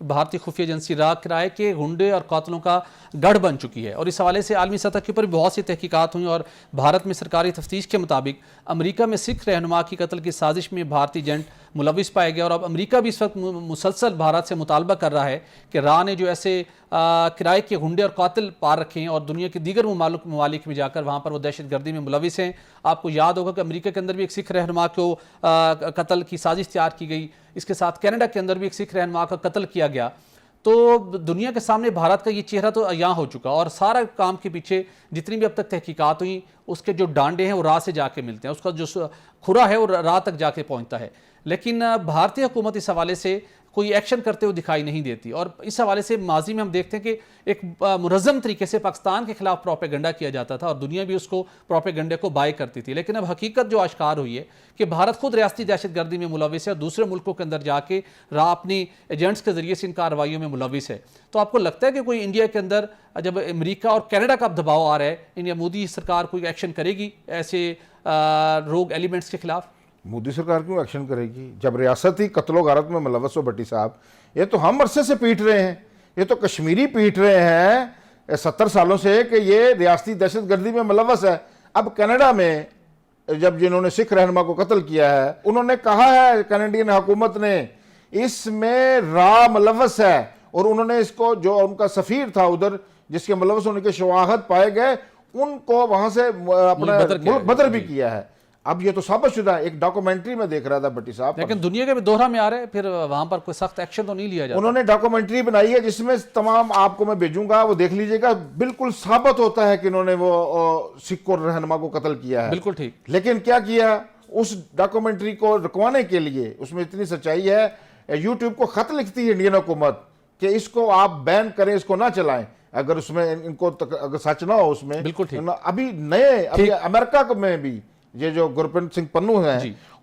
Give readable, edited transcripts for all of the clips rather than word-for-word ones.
بھارتی خفیہ ایجنسی را کرائے کے گنڈے اور قاتلوں کا گڑھ بن چکی ہے، اور اس حوالے سے عالمی سطح کے اوپر بہت سی تحقیقات ہوئیں، اور بھارت میں سرکاری تفتیش کے مطابق امریکہ میں سکھ رہنما کی قتل کی سازش میں بھارتی ایجنٹ ملوث پائے گئے، اور اب امریکہ بھی اس وقت مسلسل بھارت سے مطالبہ کر رہا ہے کہ را نے جو ایسے کرائے کے گنڈے اور قاتل پار رکھے ہیں اور دنیا کے دیگر ممالک میں جا کر وہاں پر وہ دہشت گردی میں ملوث ہیں۔ آپ کو یاد ہوگا کہ امریکہ کے اندر بھی ایک سکھ رہنما کو قتل کی سازش تیار کی گئی، اس کے ساتھ کینیڈا کے اندر بھی ایک سکھ رہنما کا قتل کیا گیا۔ تو دنیا کے سامنے بھارت کا یہ چہرہ تو عیاں ہو چکا، اور سارا کام کے پیچھے جتنی بھی اب تک تحقیقات ہوئیں اس کے جو ڈانڈے ہیں وہ راہ سے جا کے ملتے ہیں، اس کا جو کھرا ہے وہ راہ تک جا کے پہنچتا ہے، لیکن بھارتی حکومت اس حوالے سے کوئی ایکشن کرتے ہوئے دکھائی نہیں دیتی۔ اور اس حوالے سے ماضی میں ہم دیکھتے ہیں کہ ایک منظم طریقے سے پاکستان کے خلاف پروپیگنڈا کیا جاتا تھا اور دنیا بھی اس کو پروپیگنڈے کو بائی کرتی تھی، لیکن اب حقیقت جو آشکار ہوئی ہے کہ بھارت خود ریاستی دہشت گردی میں ملوث ہے اور دوسرے ملکوں کے اندر جا کے اپنی ایجنٹس کے ذریعے سے ان کارروائیوں میں ملوث ہے۔ تو آپ کو لگتا ہے کہ کوئی انڈیا کے اندر جب امریکہ اور کینیڈا کا دباؤ آ رہا ہے، ان مودی سرکار کوئی ایکشن کرے گی ایسے روگ ایلیمنٹس کے خلاف؟ مودی سرکار کیوں ایکشن کرے گی جب ریاستی قتل و غارت میں ملوث ہو؟ بھٹی صاحب، یہ تو ہم عرصے سے پیٹ رہے ہیں، یہ تو کشمیری پیٹ رہے ہیں 70 سالوں سے کہ یہ ریاستی دہشت گردی میں ملوث ہے۔ اب کینیڈا میں جب جنہوں نے سکھ رہنما کو قتل کیا ہے انہوں نے کہا ہے، کینیڈین حکومت نے، اس میں را ملوث ہے، اور انہوں نے اس کو جو ان کا سفیر تھا ادھر جس کے ملوث ہونے کے شواہد پائے گئے ان کو وہاں سے اپنا ملک بدر بھی کیا ہے۔ اب یہ تو ثابت شدہ ہے، ایک ڈاکومنٹری میں دیکھ رہا تھا بھٹی صاحب، لیکن دنیا کے بھی دوہرا میں آ رہے ہیں، پھر وہاں پر کوئی سخت ایکشن تو نہیں لیا جاتا۔ انہوں نے ڈاکومنٹری بنائی ہے جس میں تمام آپ کو میں بھیجوں گا، وہ دیکھ لیجئے گا، بالکل ثابت ہوتا ہے کہ انہوں نے وہ سکھ رہنما کو قتل کیا ہے۔ بالکل ٹھیک۔ لیکن کیا کیا اس ڈاکومنٹری کو رکوانے کے لیے، اس میں اتنی سچائی ہے، یوٹیوب کو خط لکھتی ہے انڈین حکومت کہ اس کو آپ بین کریں، اس کو نہ چلائیں اگر اس میں ان کو اگر سچ نہ ہو اس میں۔ بالکل ٹھیک۔ ابھی نئے امریکہ میں بھی یہ جو گرپرنت سنگھ پنو ہیں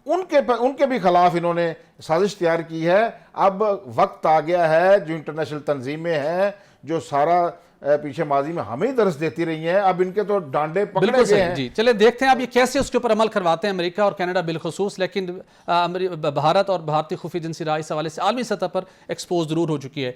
ان کے بھی خلاف انہوں نے سازش تیار کی ہے۔ اب وقت آ گیا ہے، جو انٹرنیشنل تنظیمیں ہیں جو سارا پیچھے ماضی میں ہمیں درس دیتی رہی ہیں، اب ان کے تو ڈانڈے پکڑے گئے ہیں۔ جی چلے دیکھتے ہیں اب یہ کیسے اس کے اوپر عمل کرواتے ہیں امریکہ اور کینیڈا بالخصوص، لیکن بھارت اور بھارتی خفیہ ایجنسی را اس حوالے سے عالمی سطح پر ایکسپوز ضرور ہو چکی ہے۔